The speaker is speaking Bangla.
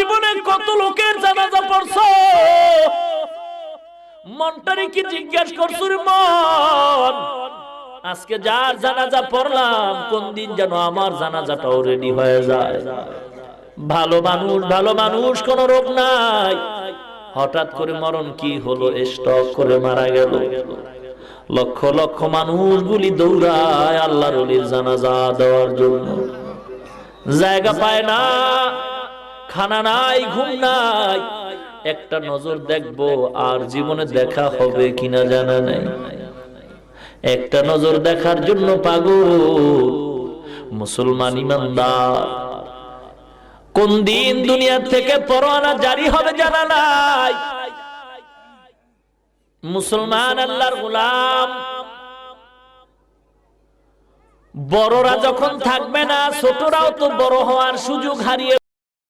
জীবনে কত লোকের জানাজা পড়ছো? মনটারে কি জিজ্ঞাসা করছো রে মন? আজকে যার জানাজা পড়লাম, কোন দিন যেন আমার জানাজাটাও রেডি হয়ে যায়। ভালো মানুষ, কোন রোগ নাই, হঠাৎ করে মরণ কি হলো, স্ট্রোক করে মারা গেল। লক্ষ লক্ষ মানুষগুলি দৌড়ায় আল্লাহর ওলির জানাজা দেওয়ার জন্য, জায়গা পায় না, খানা নাই, ঘুম নাই। একটা নজর দেখবো, আর জীবনে দেখা হবে কিনা জানা নাই। একটা নজর দেখার জন্য পাগল মুসলমান ইমানদার। কোন দিন দুনিয়া থেকে পরোয়ানা জারি হবে জানা নাই। মুসলমান আল্লাহর গোলাম, বড়রা যখন থাকবে না, ছোটরাও তো বড় হওয়ার সুযোগ হারিয়ে